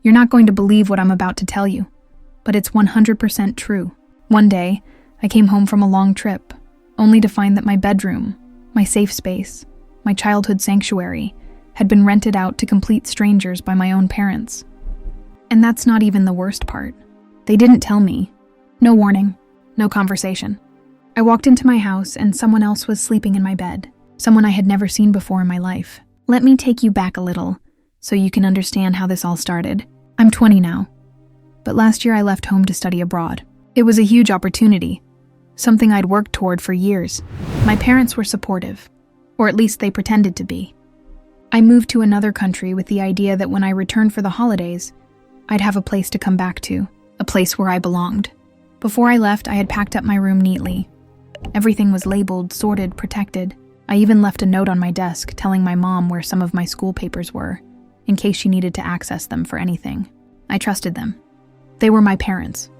You're not going to believe what I'm about to tell you, but it's 100% true. One day, I came home from a long trip, only to find that my bedroom, my safe space, my childhood sanctuary, had been rented out to complete strangers by my own parents. And that's not even the worst part. They didn't tell me. No warning, no conversation. I walked into my house and someone else was sleeping in my bed, someone I had never seen before in my life. Let me take you back a little, so you can understand how this all started. I'm 20 now, but last year I left home to study abroad. It was a huge opportunity, something I'd worked toward for years. My parents were supportive, or at least they pretended to be. I moved to another country with the idea that when I returned for the holidays, I'd have a place to come back to, a place where I belonged. Before I left, I had packed up my room neatly. Everything was labeled, sorted, protected. I even left a note on my desk telling my mom where some of my school papers were, in case she needed to access them for anything. I trusted them. They were my parents.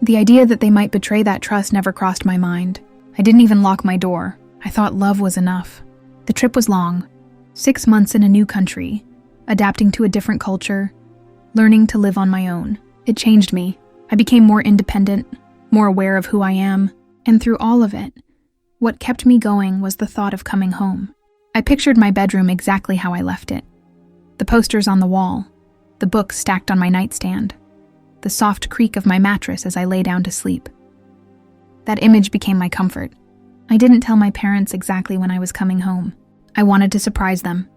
The idea that they might betray that trust never crossed my mind. I didn't even lock my door. I thought love was enough. The trip was long. 6 months in a new country, adapting to a different culture, learning to live on my own. It changed me. I became more independent, more aware of who I am, and through all of it, what kept me going was the thought of coming home. I pictured my bedroom exactly how I left it. The posters on the wall, the books stacked on my nightstand, the soft creak of my mattress as I lay down to sleep. That image became my comfort. I didn't tell my parents exactly when I was coming home. I wanted to surprise them.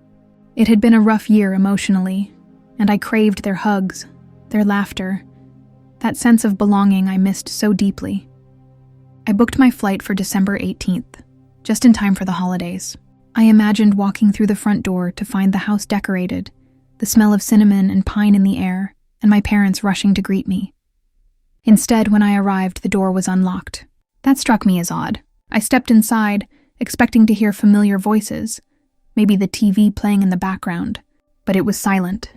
It had been a rough year emotionally, and I craved their hugs, their laughter, that sense of belonging I missed so deeply. I booked my flight for December 18th, just in time for the holidays. I imagined walking through the front door to find the house decorated, the smell of cinnamon and pine in the air, and my parents rushing to greet me. Instead, when I arrived, the door was unlocked. That struck me as odd. I stepped inside, expecting to hear familiar voices, maybe the TV playing in the background, but it was silent,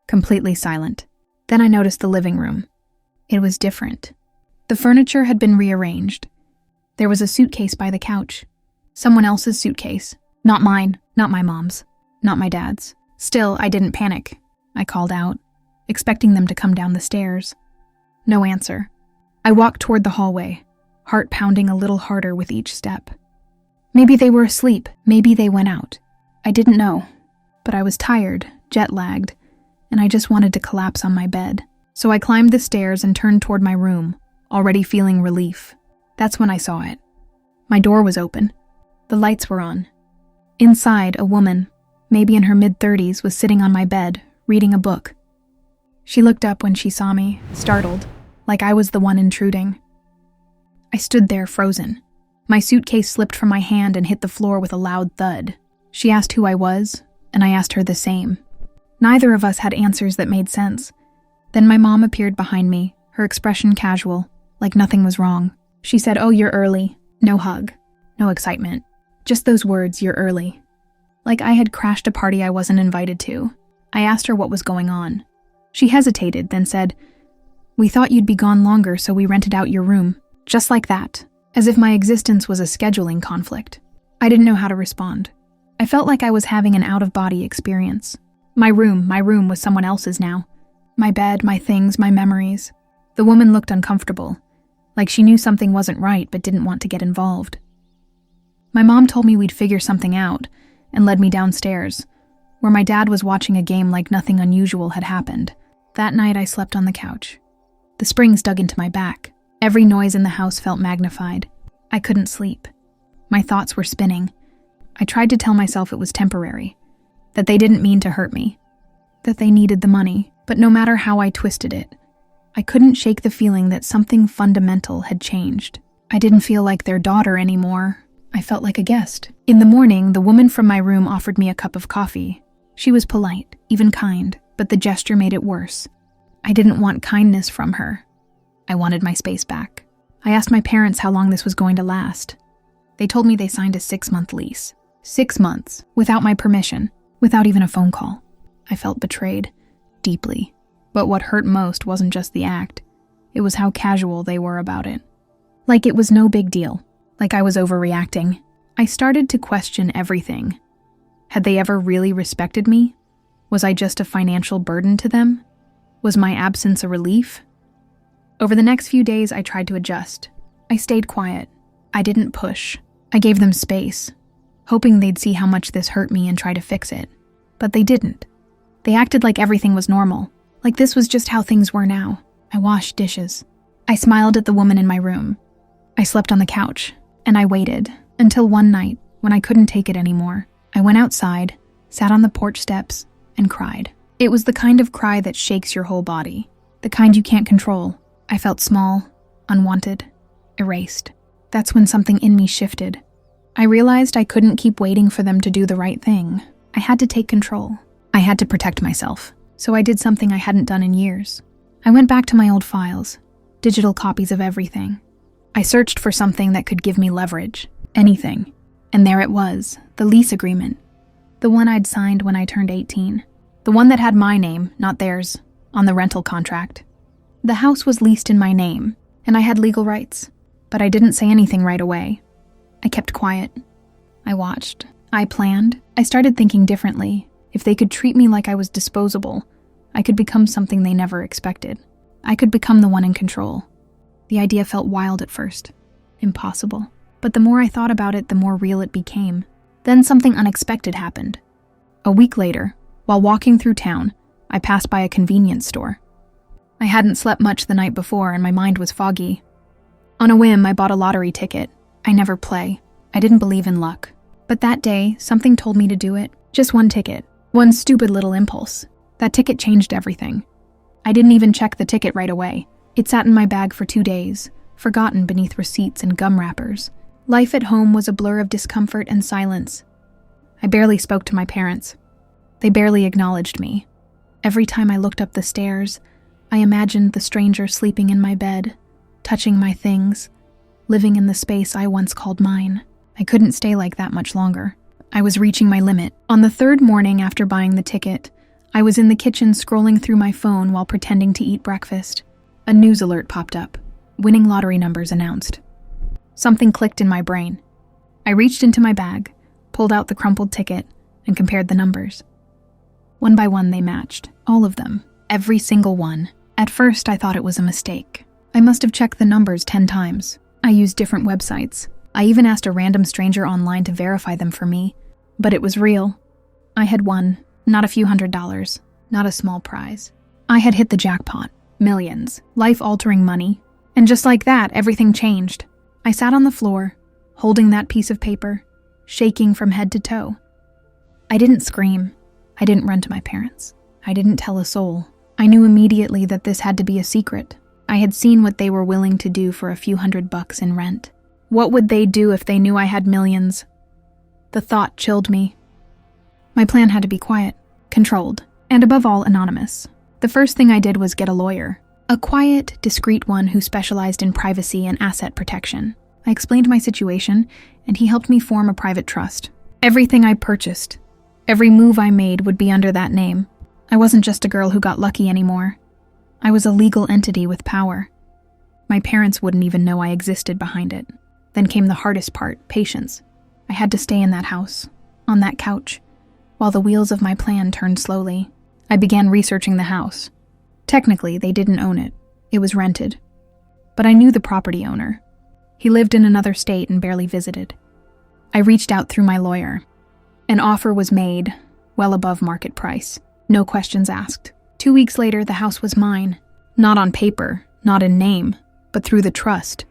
completely silent. Then I noticed the living room. It was different. The furniture had been rearranged. There was a suitcase by the couch. Someone else's suitcase. Not mine, not my mom's, not my dad's. Still, I didn't panic. I called out, expecting them to come down the stairs. No answer. I walked toward the hallway, heart pounding a little harder with each step. Maybe they were asleep, maybe they went out. I didn't know, but I was tired, jet-lagged, and I just wanted to collapse on my bed. So I climbed the stairs and turned toward my room, already feeling relief. That's when I saw it. My door was open. The lights were on. Inside, a woman, maybe in her mid-30s, was sitting on my bed, reading a book. She looked up when she saw me, startled, like I was the one intruding. I stood there, frozen. My suitcase slipped from my hand and hit the floor with a loud thud. She asked who I was, and I asked her the same. Neither of us had answers that made sense. Then my mom appeared behind me, her expression casual, like nothing was wrong. She said, "Oh, you're early." No hug, no excitement. Just those words, "You're early." Like I had crashed a party I wasn't invited to. I asked her what was going on. She hesitated, then said, "We thought you'd be gone longer, so we rented out your room." Just like that, as if my existence was a scheduling conflict. I didn't know how to respond. I felt like I was having an out-of-body experience. My room was someone else's now. My bed, my things, my memories. The woman looked uncomfortable, like she knew something wasn't right but didn't want to get involved. My mom told me we'd figure something out and led me downstairs, where my dad was watching a game like nothing unusual had happened. That night I slept on the couch. The springs dug into my back. Every noise in the house felt magnified. I couldn't sleep. My thoughts were spinning. I tried to tell myself it was temporary, that they didn't mean to hurt me, that they needed the money, but no matter how I twisted it, I couldn't shake the feeling that something fundamental had changed. I didn't feel like their daughter anymore. I felt like a guest. In the morning, the woman from my room offered me a cup of coffee. She was polite, even kind, but the gesture made it worse. I didn't want kindness from her. I wanted my space back. I asked my parents how long this was going to last. They told me they signed a 6-month lease. 6 months, without my permission, without even a phone call. I felt betrayed, deeply. But what hurt most wasn't just the act. It was how casual they were about it. Like it was no big deal, like I was overreacting. I started to question everything. Had they ever really respected me? Was I just a financial burden to them? Was my absence a relief? Over the next few days, I tried to adjust. I stayed quiet. I didn't push. I gave them space, hoping they'd see how much this hurt me and try to fix it. But they didn't. They acted like everything was normal, like this was just how things were now. I washed dishes. I smiled at the woman in my room. I slept on the couch, and I waited until one night when I couldn't take it anymore. I went outside, sat on the porch steps, and cried. It was the kind of cry that shakes your whole body, the kind you can't control. I felt small, unwanted, erased. That's when something in me shifted. I realized I couldn't keep waiting for them to do the right thing. I had to take control. I had to protect myself, so I did something I hadn't done in years. I went back to my old files, digital copies of everything. I searched for something that could give me leverage, anything. And there it was, the lease agreement. The one I'd signed when I turned 18. The one that had my name, not theirs, on the rental contract. The house was leased in my name, and I had legal rights. But I didn't say anything right away. I kept quiet. I watched. I planned. I started thinking differently. If they could treat me like I was disposable, I could become something they never expected. I could become the one in control. The idea felt wild at first. Impossible. But the more I thought about it, the more real it became. Then something unexpected happened. A week later, while walking through town, I passed by a convenience store. I hadn't slept much the night before and my mind was foggy. On a whim, I bought a lottery ticket. I never play. I didn't believe in luck. But that day, something told me to do it. Just one ticket. One stupid little impulse. That ticket changed everything. I didn't even check the ticket right away. It sat in my bag for 2 days, forgotten beneath receipts and gum wrappers. Life at home was a blur of discomfort and silence. I barely spoke to my parents. They barely acknowledged me. Every time I looked up the stairs, I imagined the stranger sleeping in my bed, touching my things, living in the space I once called mine. I couldn't stay like that much longer. I was reaching my limit. On the third morning after buying the ticket, I was in the kitchen scrolling through my phone while pretending to eat breakfast. A news alert popped up. Winning lottery numbers announced. Something clicked in my brain. I reached into my bag, pulled out the crumpled ticket, and compared the numbers. One by one they matched. All of them. Every single one. At first I thought it was a mistake. I must have checked the numbers 10 times. I used different websites. I even asked a random stranger online to verify them for me. But it was real. I had won. Not a few $100s. Not a small prize. I had hit the jackpot. Millions. Life-altering money. And just like that, everything changed. I sat on the floor, holding that piece of paper, shaking from head to toe. I didn't scream. I didn't run to my parents. I didn't tell a soul. I knew immediately that this had to be a secret. I had seen what they were willing to do for a few $100 in rent. What would they do if they knew I had millions? The thought chilled me. My plan had to be quiet, controlled, and above all, anonymous. The first thing I did was get a lawyer. A quiet, discreet one who specialized in privacy and asset protection. I explained my situation, and he helped me form a private trust. Everything I purchased, every move I made would be under that name. I wasn't just a girl who got lucky anymore. I was a legal entity with power. My parents wouldn't even know I existed behind it. Then came the hardest part, patience. I had to stay in that house, on that couch, while the wheels of my plan turned slowly. I began researching the house. Technically, they didn't own it. It was rented. But I knew the property owner. He lived in another state and barely visited. I reached out through my lawyer. An offer was made, well above market price. No questions asked. 2 weeks later, the house was mine. Not on paper, not in name, but through the trust.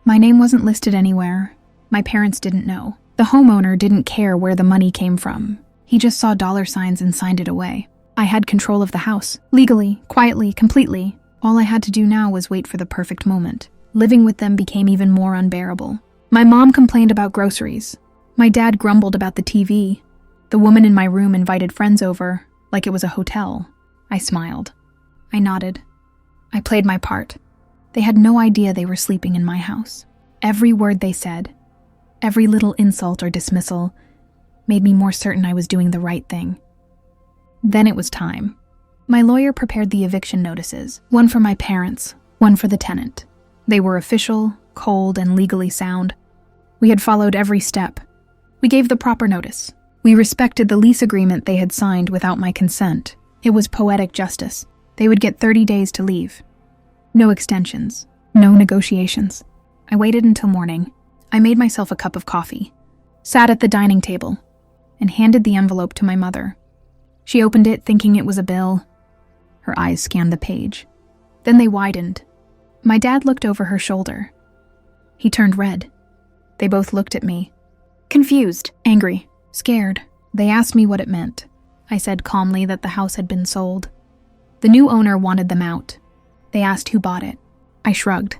My name wasn't listed anywhere. My parents didn't know. The homeowner didn't care where the money came from. He just saw dollar signs and signed it away. I had control of the house, legally, quietly, completely. All I had to do now was wait for the perfect moment. Living with them became even more unbearable. My mom complained about groceries. My dad grumbled about the TV. The woman in my room invited friends over, like it was a hotel. I smiled. I nodded. I played my part. They had no idea they were sleeping in my house. Every word they said, every little insult or dismissal, made me more certain I was doing the right thing. Then it was time. My lawyer prepared the eviction notices, one for my parents, one for the tenant. They were official, cold, and legally sound. We had followed every step. We gave the proper notice. We respected the lease agreement they had signed without my consent. It was poetic justice. They would get 30 days to leave. No extensions, no negotiations. I waited until morning. I made myself a cup of coffee, sat at the dining table, and handed the envelope to my mother. She opened it thinking it was a bill. Her eyes scanned the page. Then they widened. My dad looked over her shoulder. He turned red. They both looked at me. Confused, angry, scared. They asked me what it meant. I said calmly that the house had been sold. The new owner wanted them out. They asked who bought it. I shrugged.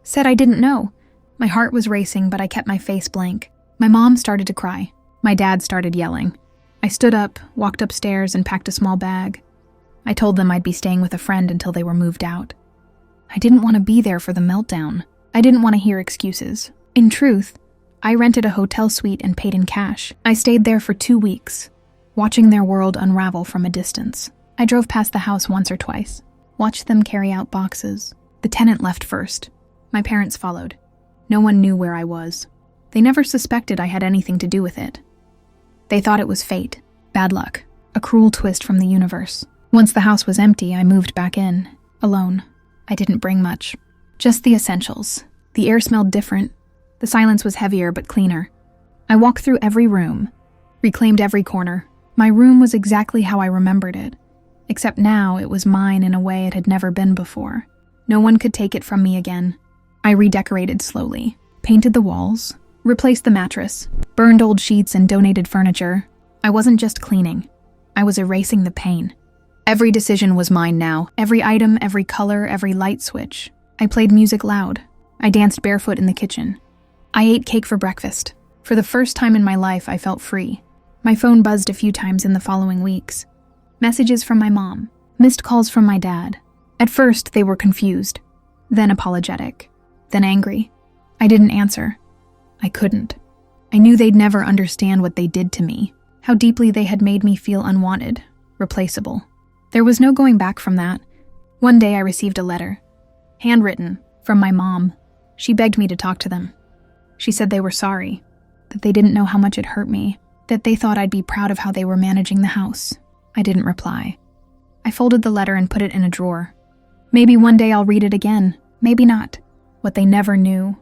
Said I didn't know. My heart was racing, but I kept my face blank. My mom started to cry. My dad started yelling. I stood up, walked upstairs, and packed a small bag. I told them I'd be staying with a friend until they were moved out. I didn't want to be there for the meltdown. I didn't want to hear excuses. In truth, I rented a hotel suite and paid in cash. I stayed there for 2 weeks, watching their world unravel from a distance. I drove past the house once or twice, watched them carry out boxes. The tenant left first. My parents followed. No one knew where I was. They never suspected I had anything to do with it. They thought it was fate, bad luck, a cruel twist from the universe. Once the house was empty, I moved back in, alone. I didn't bring much. Just the essentials. The air smelled different. The silence was heavier but cleaner. I walked through every room, reclaimed every corner. My room was exactly how I remembered it, except now it was mine in a way it had never been before. No one could take it from me again. I redecorated slowly, painted the walls, replaced the mattress, burned old sheets and donated furniture. I wasn't just cleaning. I was erasing the pain. Every decision was mine now. Every item, every color, every light switch. I played music loud. I danced barefoot in the kitchen. I ate cake for breakfast. For the first time in my life, I felt free. My phone buzzed a few times in the following weeks. Messages from my mom. Missed calls from my dad. At first, they were confused. Then apologetic. Then angry. I didn't answer. I couldn't. I knew they'd never understand what they did to me. How deeply they had made me feel unwanted, replaceable. There was no going back from that. One day I received a letter. Handwritten, from my mom. She begged me to talk to them. She said they were sorry, that they didn't know how much it hurt me, that they thought I'd be proud of how they were managing the house. I didn't reply. I folded the letter and put it in a drawer. Maybe one day I'll read it again, maybe not. What they never knew,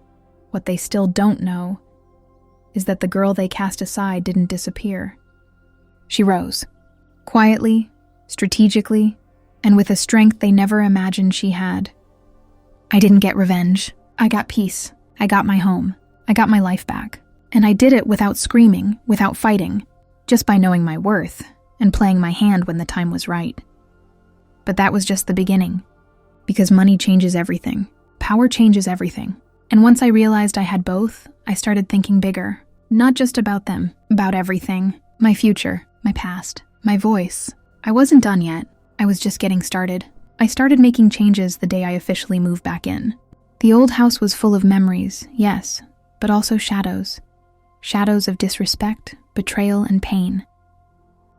what they still don't know, is that the girl they cast aside didn't disappear. She rose, quietly, strategically, and with a strength they never imagined she had. I didn't get revenge. I got peace. I got my home. I got my life back. And I did it without screaming, without fighting, just by knowing my worth and playing my hand when the time was right. But that was just the beginning. Because money changes everything. Power changes everything. And once I realized I had both, I started thinking bigger. Not just about them, about everything. My future, my past, my voice. I wasn't done yet. I was just getting started. I started making changes the day I officially moved back in. The old house was full of memories, yes, but also shadows. Shadows of disrespect, betrayal, and pain.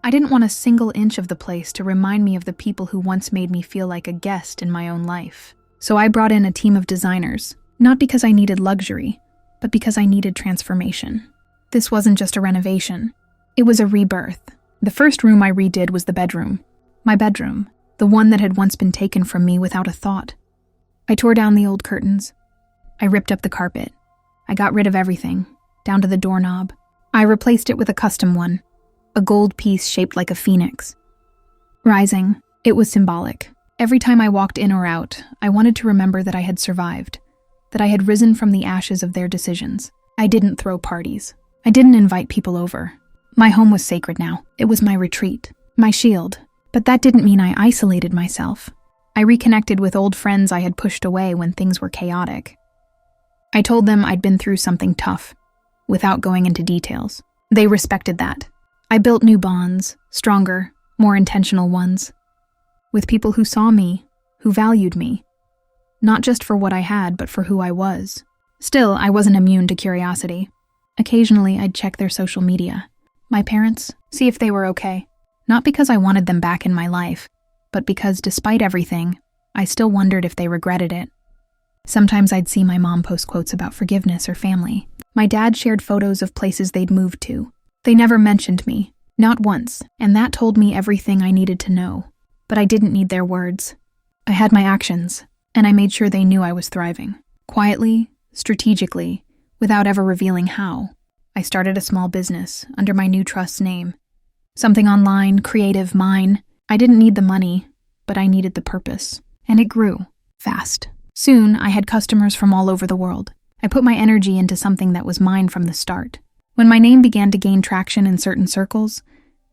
I didn't want a single inch of the place to remind me of the people who once made me feel like a guest in my own life. So I brought in a team of designers, not because I needed luxury, but because I needed transformation. This wasn't just a renovation. It was a rebirth. The first room I redid was the bedroom. My bedroom, the one that had once been taken from me without a thought. I tore down the old curtains. I ripped up the carpet. I got rid of everything, down to the doorknob. I replaced it with a custom one, a gold piece shaped like a phoenix. Rising, it was symbolic. Every time I walked in or out, I wanted to remember that I had survived, that I had risen from the ashes of their decisions. I didn't throw parties. I didn't invite people over. My home was sacred now. It was my retreat, my shield. But that didn't mean I isolated myself. I reconnected with old friends I had pushed away when things were chaotic. I told them I'd been through something tough, without going into details. They respected that. I built new bonds, stronger, more intentional ones, with people who saw me, who valued me, not just for what I had, but for who I was. Still, I wasn't immune to curiosity. Occasionally, I'd check their social media. My parents, see if they were okay. Not because I wanted them back in my life, but because despite everything, I still wondered if they regretted it. Sometimes I'd see my mom post quotes about forgiveness or family. My dad shared photos of places they'd moved to. They never mentioned me, not once, and that told me everything I needed to know. But I didn't need their words. I had my actions, and I made sure they knew I was thriving. Quietly, strategically, without ever revealing how, I started a small business under my new trust's name. Something online, creative, mine. I didn't need the money, but I needed the purpose. And it grew, fast. Soon, I had customers from all over the world. I put my energy into something that was mine from the start. When my name began to gain traction in certain circles,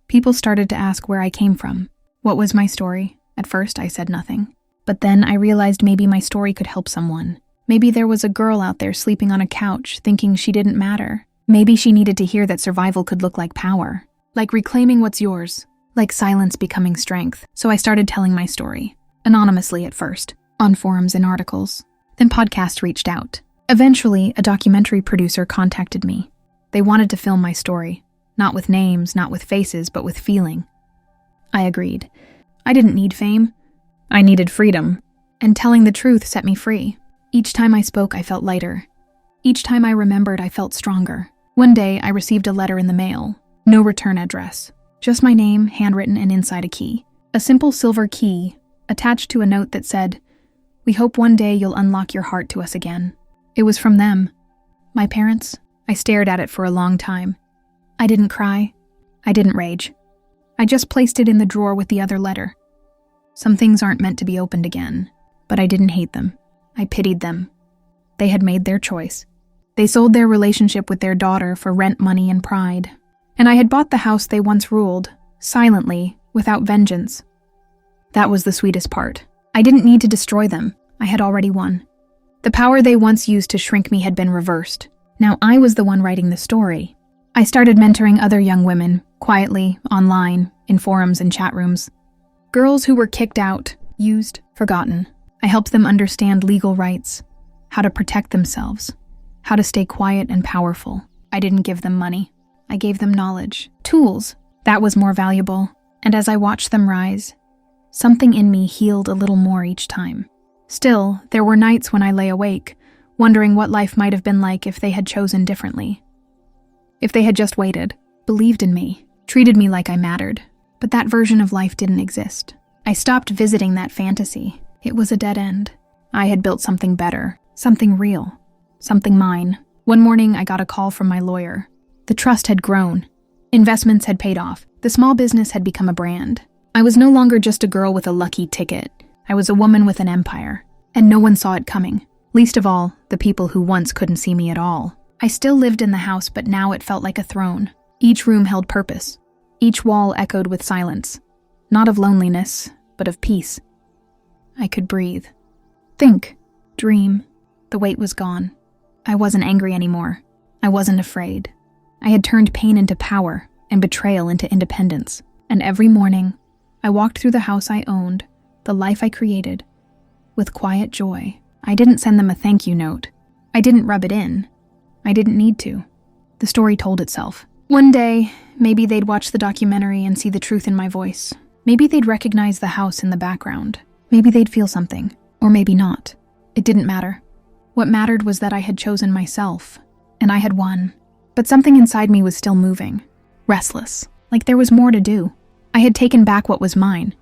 people started to ask where I came from. What was my story? At first, I said nothing. But then I realized maybe my story could help someone. Maybe there was a girl out there sleeping on a couch, thinking she didn't matter. Maybe she needed to hear that survival could look like power. Like reclaiming what's yours. Like silence becoming strength. So I started telling my story. Anonymously at first. On forums and articles. Then podcasts reached out. Eventually, a documentary producer contacted me. They wanted to film my story. Not with names, not with faces, but with feeling. I agreed. I didn't need fame. I needed freedom. And telling the truth set me free. Each time I spoke, I felt lighter. Each time I remembered, I felt stronger. One day, I received a letter in the mail. No return address. Just my name, handwritten and inside a key. A simple silver key, attached to a note that said, "We hope one day you'll unlock your heart to us again." It was from them. My parents. I stared at it for a long time. I didn't cry. I didn't rage. I just placed it in the drawer with the other letter. Some things aren't meant to be opened again, but I didn't hate them. I pitied them. They had made their choice. They sold their relationship with their daughter for rent money and pride. And I had bought the house they once ruled, silently, without vengeance. That was the sweetest part. I didn't need to destroy them. I had already won. The power they once used to shrink me had been reversed. Now I was the one writing the story. I started mentoring other young women, quietly, online, in forums and chat rooms. Girls who were kicked out, used, forgotten. I helped them understand legal rights, how to protect themselves, how to stay quiet and powerful. I didn't give them money. I gave them knowledge, tools. That was more valuable. And as I watched them rise, something in me healed a little more each time. Still, there were nights when I lay awake, wondering what life might have been like if they had chosen differently. If they had just waited, believed in me, treated me like I mattered. But that version of life didn't exist. I stopped visiting that fantasy. It was a dead end. I had built something better, something real, something mine. One morning, I got a call from my lawyer. The trust had grown. Investments had paid off. The small business had become a brand. I was no longer just a girl with a lucky ticket. I was a woman with an empire. And no one saw it coming. Least of all, the people who once couldn't see me at all. I still lived in the house, but now it felt like a throne. Each room held purpose. Each wall echoed with silence. Not of loneliness, but of peace. I could breathe. Think. Dream. The weight was gone. I wasn't angry anymore. I wasn't afraid. I had turned pain into power and betrayal into independence. And every morning, I walked through the house I owned, the life I created, with quiet joy. I didn't send them a thank you note. I didn't rub it in. I didn't need to. The story told itself. One day, maybe they'd watch the documentary and see the truth in my voice. Maybe they'd recognize the house in the background. Maybe they'd feel something, or maybe not. It didn't matter. What mattered was that I had chosen myself, and I had won. But something inside me was still moving, restless, like there was more to do. I had taken back what was mine.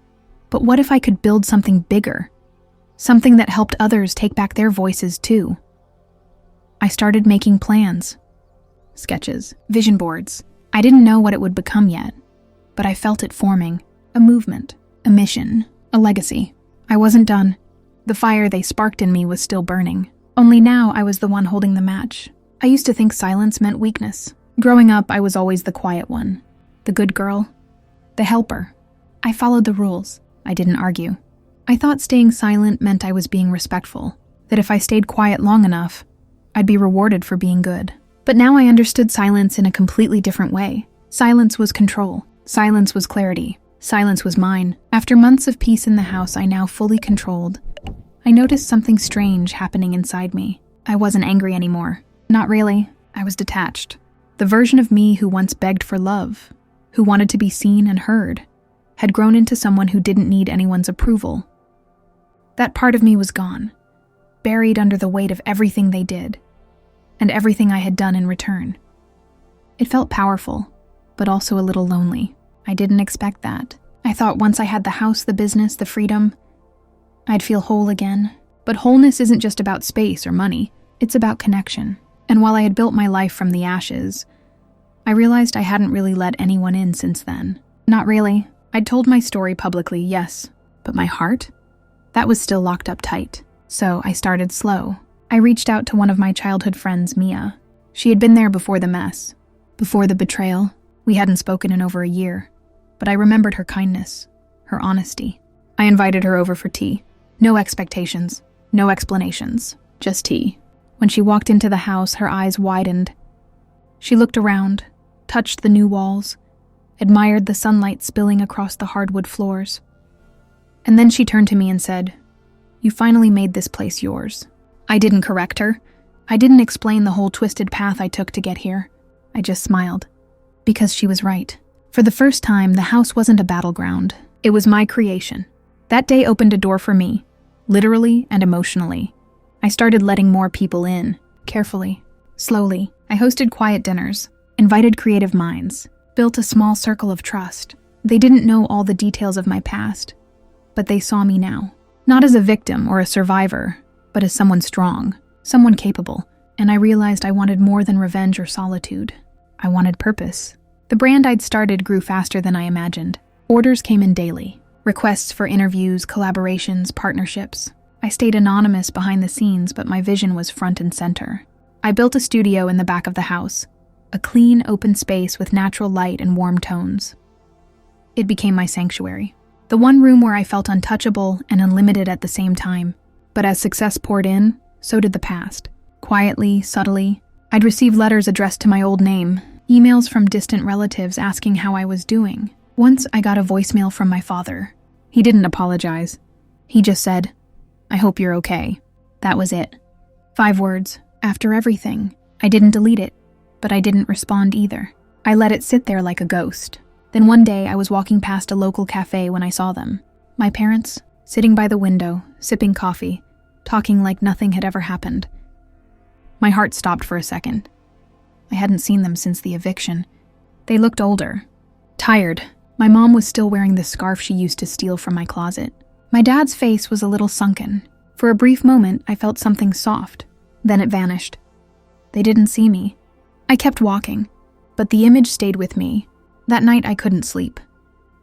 But what if I could build something bigger? Something that helped others take back their voices too. I started making plans. Sketches, vision boards. I didn't know what it would become yet, but I felt it forming. A movement, a mission, a legacy. I wasn't done. The fire they sparked in me was still burning. Only now I was the one holding the match. I used to think silence meant weakness. Growing up, I was always the quiet one, the good girl, the helper. I followed the rules. I didn't argue. I thought staying silent meant I was being respectful, that if I stayed quiet long enough, I'd be rewarded for being good. But now I understood silence in a completely different way. Silence was control. Silence was clarity. Silence was mine. After months of peace in the house I now fully controlled, I noticed something strange happening inside me. I wasn't angry anymore. Not really. I was detached. The version of me who once begged for love, who wanted to be seen and heard, had grown into someone who didn't need anyone's approval. That part of me was gone, buried under the weight of everything they did, and everything I had done in return. It felt powerful, but also a little lonely. I didn't expect that. I thought once I had the house, the business, the freedom, I'd feel whole again. But wholeness isn't just about space or money. It's about connection. And while I had built my life from the ashes, I realized I hadn't really let anyone in since then. Not really. I'd told my story publicly, yes. But my heart? That was still locked up tight. So I started slow. I reached out to one of my childhood friends, Mia. She had been there before the mess, before the betrayal. We hadn't spoken in over a year. But I remembered her kindness, her honesty. I invited her over for tea. No expectations, no explanations, just tea. When she walked into the house, her eyes widened. She looked around, touched the new walls, admired the sunlight spilling across the hardwood floors. And then she turned to me and said, "You finally made this place yours." I didn't correct her. I didn't explain the whole twisted path I took to get here. I just smiled. Because she was right. For the first time, the house wasn't a battleground. It was my creation. That day opened a door for me, literally and emotionally. I started letting more people in, carefully, slowly. I hosted quiet dinners, invited creative minds, built a small circle of trust. They didn't know all the details of my past, but they saw me now. Not as a victim or a survivor, but as someone strong, someone capable. And I realized I wanted more than revenge or solitude. I wanted purpose. The brand I'd started grew faster than I imagined. Orders came in daily. Requests for interviews, collaborations, partnerships. I stayed anonymous behind the scenes, but my vision was front and center. I built a studio in the back of the house, a clean, open space with natural light and warm tones. It became my sanctuary, the one room where I felt untouchable and unlimited at the same time. But as success poured in, so did the past. Quietly, subtly, I'd receive letters addressed to my old name, emails from distant relatives asking how I was doing. Once I got a voicemail from my father. He didn't apologize. He just said, "I hope you're okay." That was it. 5 words. After everything. I didn't delete it, but I didn't respond either. I let it sit there like a ghost. Then one day I was walking past a local cafe when I saw them. My parents, sitting by the window, sipping coffee, talking like nothing had ever happened. My heart stopped for a second. I hadn't seen them since the eviction. They looked older, tired. My mom was still wearing the scarf she used to steal from my closet. My dad's face was a little sunken. For a brief moment, I felt something soft. Then it vanished. They didn't see me. I kept walking, but the image stayed with me. That night I couldn't sleep.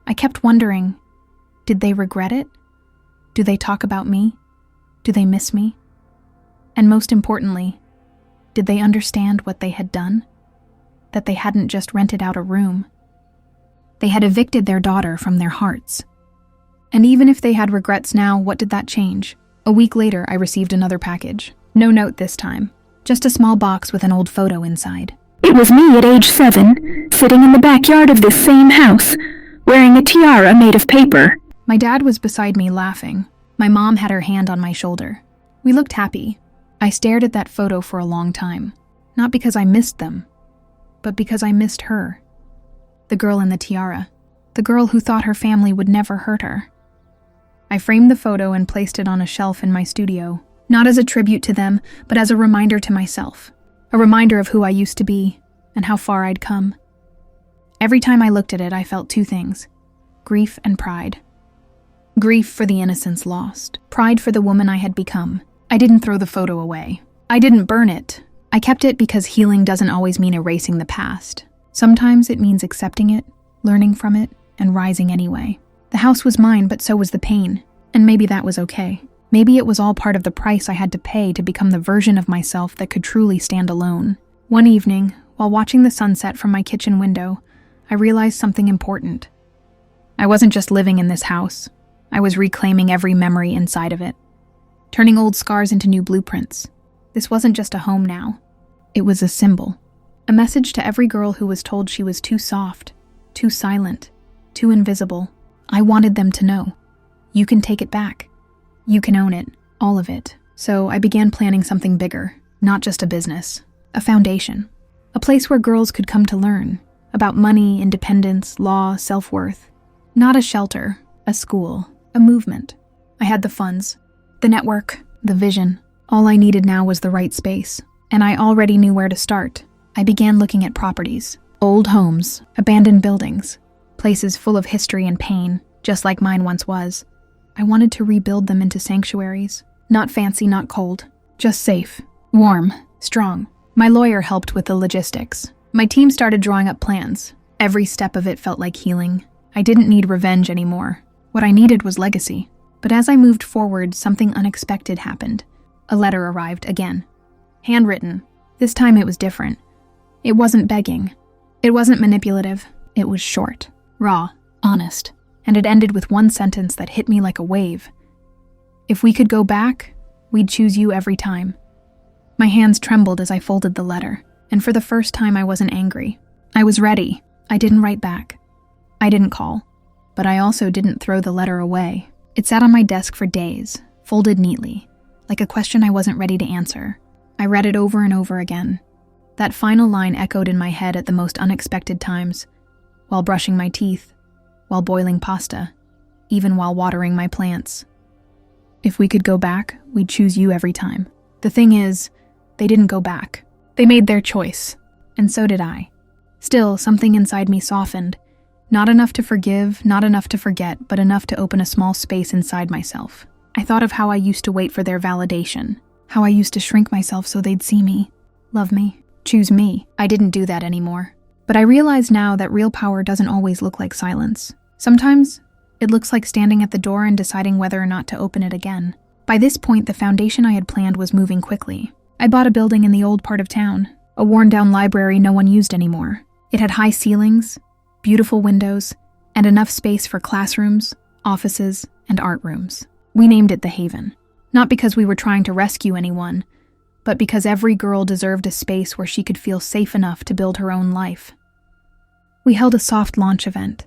I kept wondering, did they regret it? Do they talk about me? Do they miss me? And most importantly, did they understand what they had done? That they hadn't just rented out a room. They had evicted their daughter from their hearts. And even if they had regrets now, what did that change? A week later, I received another package. No note this time. Just a small box with an old photo inside. It was me at age 7, sitting in the backyard of this same house, wearing a tiara made of paper. My dad was beside me laughing. My mom had her hand on my shoulder. We looked happy. I stared at that photo for a long time. Not because I missed them, but because I missed her. The girl in the tiara. The girl who thought her family would never hurt her. I framed the photo and placed it on a shelf in my studio, not as a tribute to them, but as a reminder to myself. A reminder of who I used to be and how far I'd come. Every time I looked at it, I felt 2 things: grief and pride. Grief for the innocence lost. Pride for the woman I had become. I didn't throw the photo away. I didn't burn it. I kept it because healing doesn't always mean erasing the past. Sometimes it means accepting it, learning from it, and rising anyway. The house was mine, but so was the pain. And maybe that was okay. Maybe it was all part of the price I had to pay to become the version of myself that could truly stand alone. One evening, while watching the sunset from my kitchen window, I realized something important. I wasn't just living in this house. I was reclaiming every memory inside of it, turning old scars into new blueprints. This wasn't just a home now. It was a symbol. A message to every girl who was told she was too soft, too silent, too invisible. I wanted them to know. You can take it back. You can own it, all of it. So I began planning something bigger, not just a business, a foundation, a place where girls could come to learn about money, independence, law, self-worth. Not a shelter, a school, a movement. I had the funds, the network, the vision. All I needed now was the right space, and I already knew where to start. I began looking at properties, old homes, abandoned buildings, places full of history and pain. just like mine once was. I wanted to rebuild them into sanctuaries. Not fancy, not cold. Just safe, warm, strong. My lawyer helped with the logistics. My team started drawing up plans. Every step of it felt like healing. I didn't need revenge anymore. What I needed was legacy. But as I moved forward, something unexpected happened. A letter arrived again. Handwritten. This time it was different. It wasn't begging. It wasn't manipulative. It was short, raw, honest. And it ended with one sentence that hit me like a wave. If we could go back, we'd choose you every time. My hands trembled as I folded the letter, and for the first time I wasn't angry. I was ready. I didn't write back. I didn't call. But I also didn't throw the letter away. It sat on my desk for days, folded neatly, like a question I wasn't ready to answer. I read it over and over again. That final line echoed in my head at the most unexpected times, while brushing my teeth, while boiling pasta, even while watering my plants. If we could go back, we'd choose you every time. The thing is, they didn't go back. They made their choice, and so did I. Still, something inside me softened. Not enough to forgive, not enough to forget, but enough to open a small space inside myself. I thought of how I used to wait for their validation, how I used to shrink myself so they'd see me, love me, choose me. I didn't do that anymore. But I realize now that real power doesn't always look like silence. Sometimes, it looks like standing at the door and deciding whether or not to open it again. By this point, the foundation I had planned was moving quickly. I bought a building in the old part of town, a worn-down library no one used anymore. It had high ceilings, beautiful windows, and enough space for classrooms, offices, and art rooms. We named it the Haven, not because we were trying to rescue anyone, but because every girl deserved a space where she could feel safe enough to build her own life. We held a soft launch event.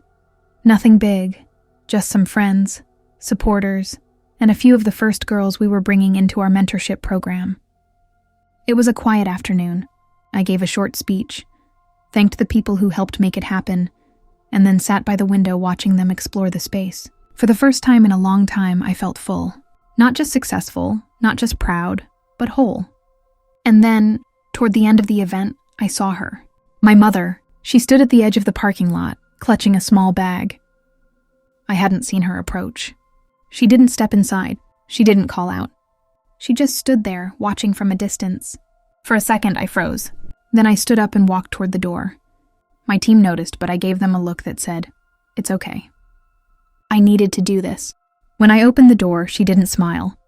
Nothing big, just some friends, supporters, and a few of the first girls we were bringing into our mentorship program. It was a quiet afternoon. I gave a short speech, thanked the people who helped make it happen, and then sat by the window watching them explore the space. For the first time in a long time, I felt full. Not just successful, not just proud, but whole. And then, toward the end of the event, I saw her. My mother. She stood at the edge of the parking lot, clutching a small bag. I hadn't seen her approach. She didn't step inside. She didn't call out. She just stood there, watching from a distance. For a second, I froze. Then I stood up and walked toward the door. My team noticed, but I gave them a look that said, "It's okay." I needed to do this. When I opened the door, she didn't smile.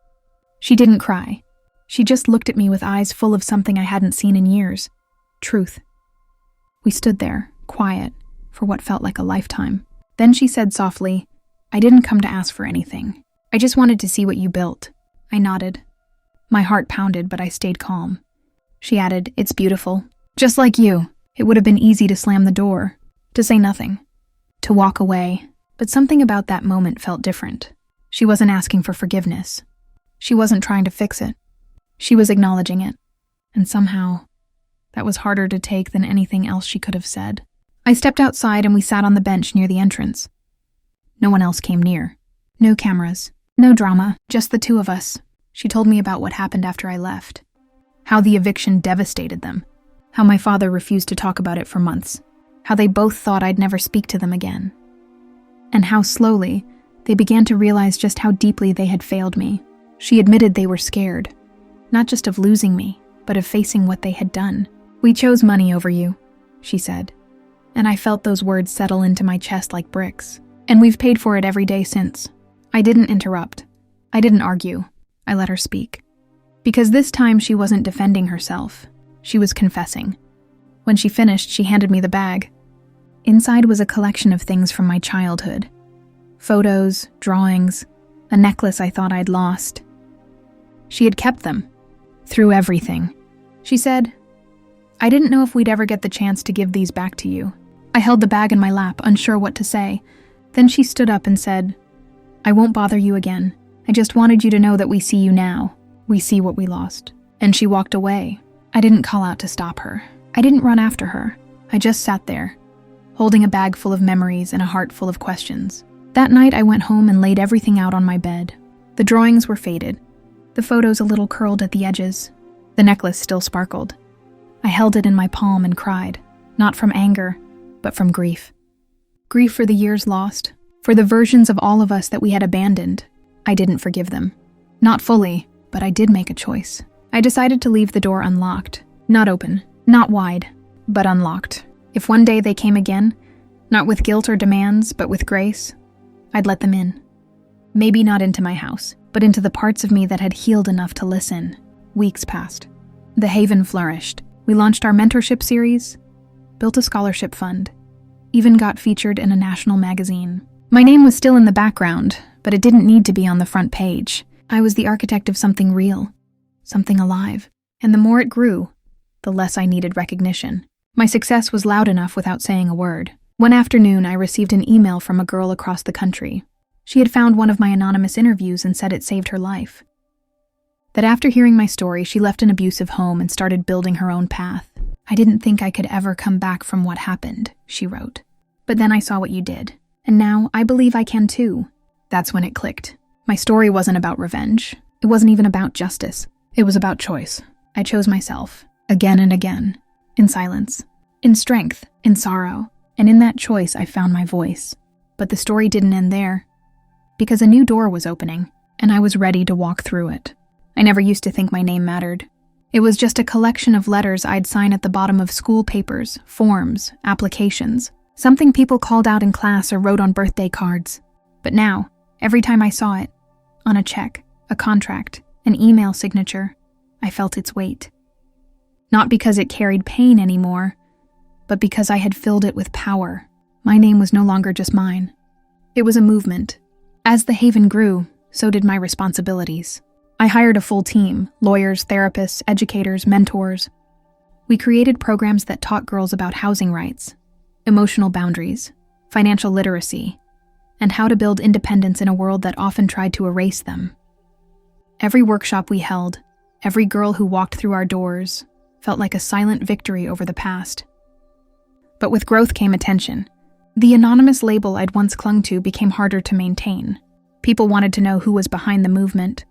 She didn't cry. She just looked at me with eyes full of something I hadn't seen in years. Truth. We stood there, quiet, for what felt like a lifetime. Then she said softly, "I didn't come to ask for anything. I just wanted to see what you built." I nodded. My heart pounded, but I stayed calm. She added, "It's beautiful. Just like you." It would have been easy to slam the door, to say nothing, to walk away, but something about that moment felt different. She wasn't asking for forgiveness. She wasn't trying to fix it. She was acknowledging it, and somehow, that was harder to take than anything else she could have said. I stepped outside and we sat on the bench near the entrance. No one else came near. No cameras. No drama. Just the two of us. She told me about what happened after I left. How the eviction devastated them. How my father refused to talk about it for months. How they both thought I'd never speak to them again. And how slowly, they began to realize just how deeply they had failed me. She admitted they were scared. Not just of losing me, but of facing what they had done. "We chose money over you," she said. And I felt those words settle into my chest like bricks. And we've paid for it every day since. I didn't interrupt. I didn't argue. I let her speak. Because this time she wasn't defending herself. She was confessing. When she finished, she handed me the bag. Inside was a collection of things from my childhood. Photos, drawings, a necklace I thought I'd lost. She had kept them. Through everything. She said, "I didn't know if we'd ever get the chance to give these back to you." I held the bag in my lap, unsure what to say. Then she stood up and said, "I won't bother you again. I just wanted you to know that we see you now. We see what we lost." And she walked away. I didn't call out to stop her. I didn't run after her. I just sat there, holding a bag full of memories and a heart full of questions. That night I went home and laid everything out on my bed. The drawings were faded, the photos a little curled at the edges. The necklace still sparkled. I held it in my palm and cried, not from anger, but from grief. Grief for the years lost, for the versions of all of us that we had abandoned. I didn't forgive them. Not fully, but I did make a choice. I decided to leave the door unlocked. Not open, not wide, but unlocked. If one day they came again, not with guilt or demands, but with grace, I'd let them in. Maybe not into my house, but into the parts of me that had healed enough to listen. Weeks passed. The Haven flourished. We launched our mentorship series, built a scholarship fund, even got featured in a national magazine. My name was still in the background, but it didn't need to be on the front page. I was the architect of something real, something alive. And the more it grew, the less I needed recognition. My success was loud enough without saying a word. One afternoon, I received an email from a girl across the country. She had found one of my anonymous interviews and said it saved her life. That after hearing my story, she left an abusive home and started building her own path. I didn't think I could ever come back from what happened, she wrote. But then I saw what you did. And now I believe I can too. That's when it clicked. My story wasn't about revenge. It wasn't even about justice. It was about choice. I chose myself, again and again, in silence, in strength, in sorrow. And in that choice, I found my voice. But the story didn't end there, because a new door was opening, and I was ready to walk through it. I never used to think my name mattered. It was just a collection of letters I'd sign at the bottom of school papers, forms, applications, something people called out in class or wrote on birthday cards. But now, every time I saw it, on a check, a contract, an email signature, I felt its weight. Not because it carried pain anymore, but because I had filled it with power. My name was no longer just mine. It was a movement. As the Haven grew, so did my responsibilities. I hired a full team, lawyers, therapists, educators, mentors. We created programs that taught girls about housing rights, emotional boundaries, financial literacy, and how to build independence in a world that often tried to erase them. Every workshop we held, every girl who walked through our doors, felt like a silent victory over the past. But with growth came attention. The anonymous label I'd once clung to became harder to maintain. People wanted to know who was behind the movement.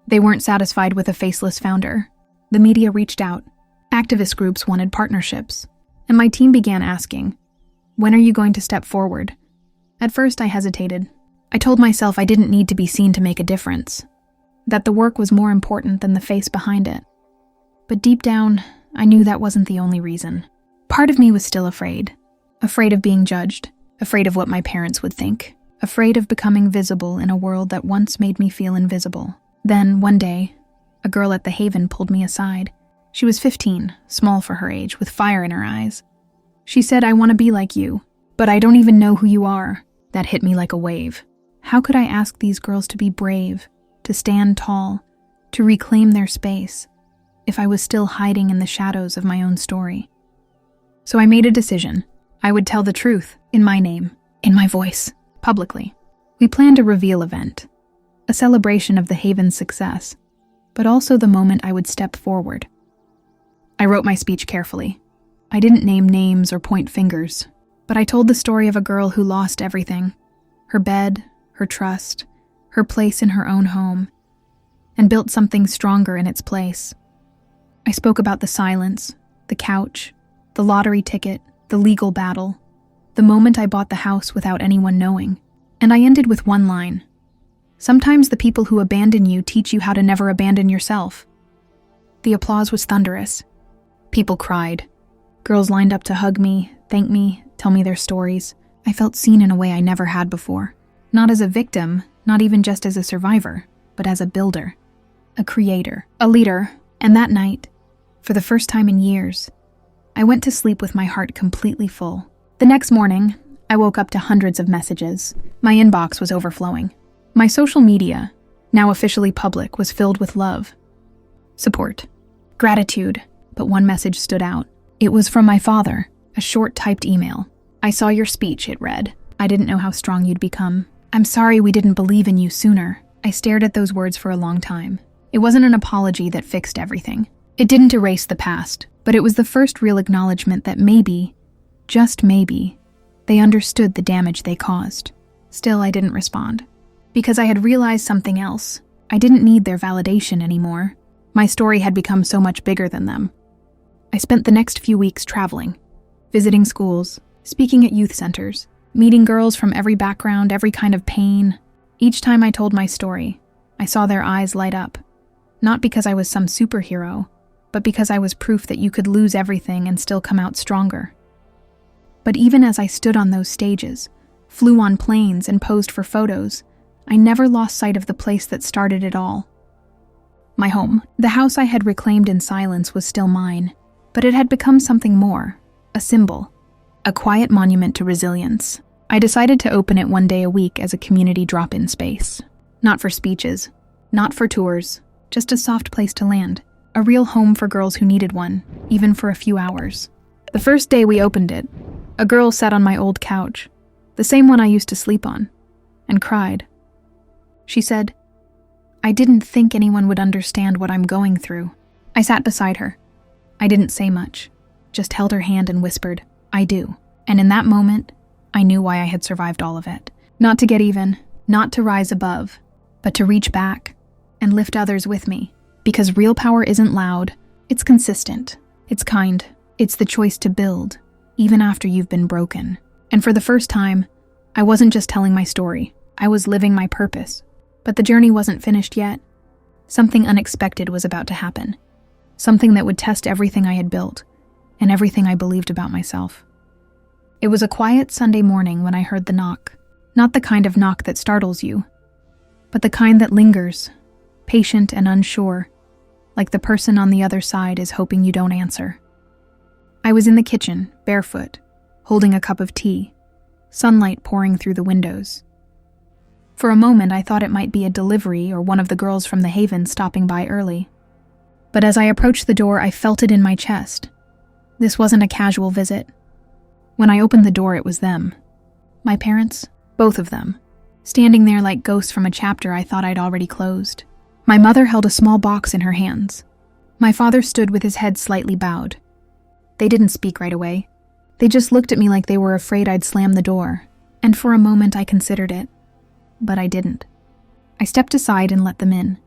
They weren't satisfied with a faceless founder. The media reached out. Activist groups wanted partnerships. And my team began asking, "When are you going to step forward?" At first, I hesitated. I told myself I didn't need to be seen to make a difference, that the work was more important than the face behind it. But deep down, I knew that wasn't the only reason. Part of me was still afraid of being judged, afraid of what my parents would think, afraid of becoming visible in a world that once made me feel invisible. Then, one day, a girl at the Haven pulled me aside. She was 15, small for her age, with fire in her eyes. She said, "I want to be like you, but I don't even know who you are." That hit me like a wave. How could I ask these girls to be brave, to stand tall, to reclaim their space, if I was still hiding in the shadows of my own story? So I made a decision. I would tell the truth, in my name, in my voice, publicly. We planned a reveal event, a celebration of the Haven's success, but also the moment I would step forward. I wrote my speech carefully. I didn't name names or point fingers, but I told the story of a girl who lost everything, her bed, her trust, her place in her own home, and built something stronger in its place. I spoke about the silence, the couch, the lottery ticket, the legal battle, the moment I bought the house without anyone knowing. And I ended with one line. Sometimes the people who abandon you teach you how to never abandon yourself. The applause was thunderous. People cried. Girls lined up to hug me, thank me, tell me their stories. I felt seen in a way I never had before. Not as a victim, not even just as a survivor, but as a builder, a creator, a leader. And that night, for the first time in years, I went to sleep with my heart completely full. The next morning, I woke up to hundreds of messages. My inbox was overflowing. My social media, now officially public, was filled with love, support, gratitude, but one message stood out. It was from my father, a short typed email. "I saw your speech," it read. "I didn't know how strong you'd become. I'm sorry we didn't believe in you sooner." I stared at those words for a long time. It wasn't an apology that fixed everything. It didn't erase the past, but it was the first real acknowledgement that maybe, just maybe, they understood the damage they caused. Still, I didn't respond. Because I had realized something else. I didn't need their validation anymore. My story had become so much bigger than them. I spent the next few weeks traveling, visiting schools, speaking at youth centers, meeting girls from every background, every kind of pain. Each time I told my story, I saw their eyes light up. Not because I was some superhero, but because I was proof that you could lose everything and still come out stronger. But even as I stood on those stages, flew on planes and posed for photos, I never lost sight of the place that started it all. My home, the house I had reclaimed in silence, was still mine, but it had become something more, a symbol, a quiet monument to resilience. I decided to open it one day a week as a community drop-in space. Not for speeches, not for tours, just a soft place to land, a real home for girls who needed one, even for a few hours. The first day we opened it, a girl sat on my old couch, the same one I used to sleep on, and cried. She said, "I didn't think anyone would understand what I'm going through." I sat beside her. I didn't say much, just held her hand and whispered, "I do." And in that moment, I knew why I had survived all of it. Not to get even, not to rise above, but to reach back and lift others with me. Because real power isn't loud, it's consistent, it's kind, it's the choice to build, even after you've been broken. And for the first time, I wasn't just telling my story, I was living my purpose. But the journey wasn't finished yet. Something unexpected was about to happen. Something that would test everything I had built, and everything I believed about myself. It was a quiet Sunday morning when I heard the knock. Not the kind of knock that startles you, but the kind that lingers, patient and unsure, like the person on the other side is hoping you don't answer. I was in the kitchen, barefoot, holding a cup of tea, sunlight pouring through the windows. For a moment, I thought it might be a delivery or one of the girls from the Haven stopping by early. But as I approached the door, I felt it in my chest. This wasn't a casual visit. When I opened the door, it was them. My parents, both of them, standing there like ghosts from a chapter I thought I'd already closed. My mother held a small box in her hands. My father stood with his head slightly bowed. They didn't speak right away. They just looked at me like they were afraid I'd slam the door, and for a moment I considered it. But I didn't. I stepped aside and let them in.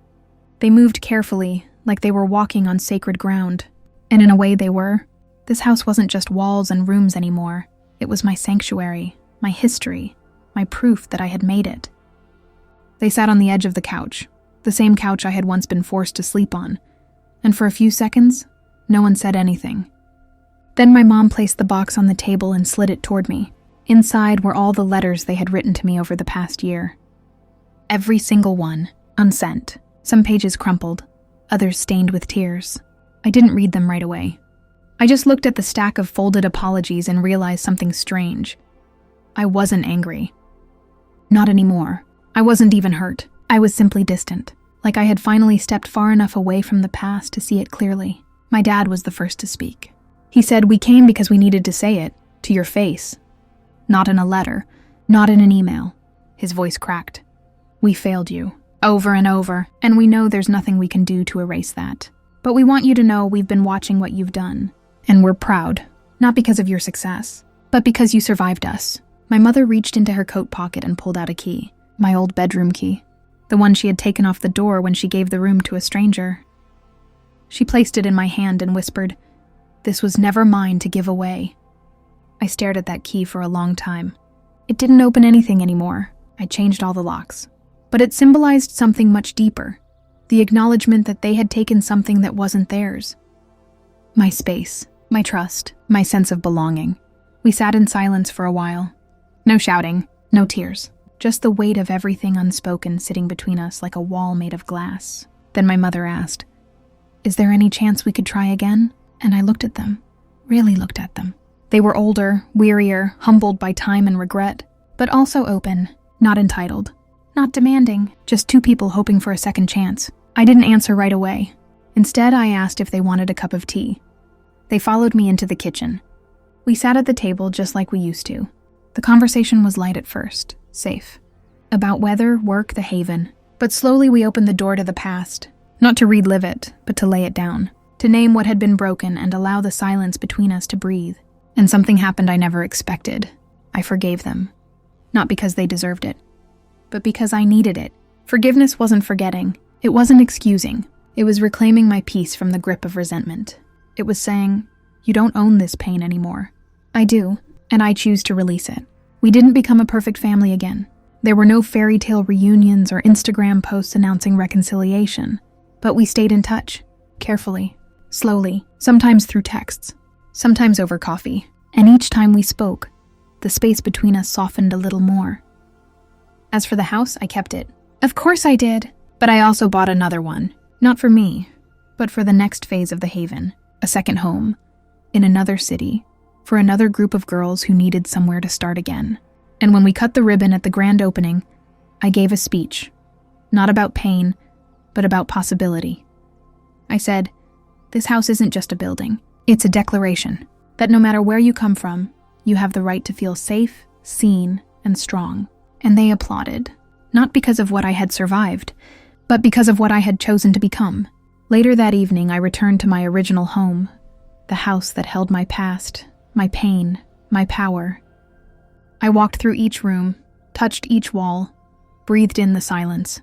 They moved carefully, like they were walking on sacred ground. And in a way they were. This house wasn't just walls and rooms anymore. It was my sanctuary, my history, my proof that I had made it. They sat on the edge of the couch, the same couch I had once been forced to sleep on, and for a few seconds, no one said anything. Then my mom placed the box on the table and slid it toward me. Inside were all the letters they had written to me over the past year. Every single one, unsent, some pages crumpled, others stained with tears. I didn't read them right away. I just looked at the stack of folded apologies and realized something strange. I wasn't angry. Not anymore. I wasn't even hurt. I was simply distant, like I had finally stepped far enough away from the past to see it clearly. My dad was the first to speak. He said, "We came because we needed to say it, to your face. Not in a letter, not in an email." His voice cracked. "We failed you, over and over, and we know there's nothing we can do to erase that. But we want you to know we've been watching what you've done, and we're proud, not because of your success, but because you survived us." My mother reached into her coat pocket and pulled out a key, my old bedroom key, the one she had taken off the door when she gave the room to a stranger. She placed it in my hand and whispered, "This was never mine to give away." I stared at that key for a long time. It didn't open anything anymore. I changed all the locks. But it symbolized something much deeper, the acknowledgement that they had taken something that wasn't theirs. My space, my trust, my sense of belonging. We sat in silence for a while. No shouting, no tears, just the weight of everything unspoken sitting between us like a wall made of glass. Then my mother asked, "Is there any chance we could try again?" And I looked at them, really looked at them. They were older, wearier, humbled by time and regret, but also open, not entitled, not demanding, just two people hoping for a second chance. I didn't answer right away. Instead, I asked if they wanted a cup of tea. They followed me into the kitchen. We sat at the table just like we used to. The conversation was light at first, safe. About weather, work, the Haven. But slowly we opened the door to the past, not to relive it, but to lay it down, to name what had been broken and allow the silence between us to breathe. And something happened I never expected. I forgave them. Not because they deserved it, but because I needed it. Forgiveness wasn't forgetting. It wasn't excusing. It was reclaiming my peace from the grip of resentment. It was saying, "You don't own this pain anymore." I do, and I choose to release it. We didn't become a perfect family again. There were no fairy tale reunions or Instagram posts announcing reconciliation, but we stayed in touch, carefully, slowly, sometimes through texts, sometimes over coffee. And each time we spoke, the space between us softened a little more. As for the house, I kept it. Of course I did. But I also bought another one. Not for me, but for the next phase of the Haven. A second home, in another city, for another group of girls who needed somewhere to start again. And when we cut the ribbon at the grand opening, I gave a speech. Not about pain, but about possibility. I said, this house isn't just a building. It's a declaration that no matter where you come from, you have the right to feel safe, seen, and strong. And they applauded, not because of what I had survived, but because of what I had chosen to become. Later that evening, I returned to my original home, the house that held my past, my pain, my power. I walked through each room, touched each wall, breathed in the silence.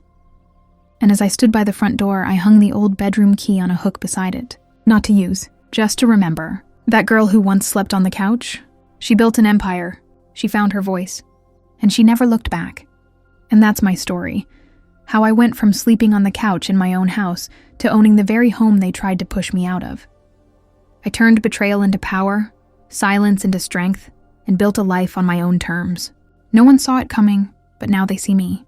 And as I stood by the front door, I hung the old bedroom key on a hook beside it. Not to use, just to remember. That girl who once slept on the couch, she built an empire, she found her voice, and she never looked back. And that's my story. How I went from sleeping on the couch in my own house to owning the very home they tried to push me out of. I turned betrayal into power, silence into strength, and built a life on my own terms. No one saw it coming, but now they see me.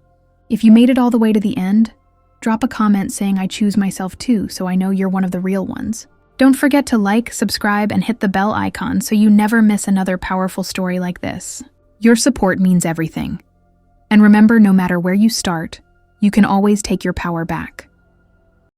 If you made it all the way to the end, drop a comment saying I choose myself too, so I know you're one of the real ones. Don't forget to like, subscribe, and hit the bell icon so you never miss another powerful story like this. Your support means everything. And remember, no matter where you start, you can always take your power back.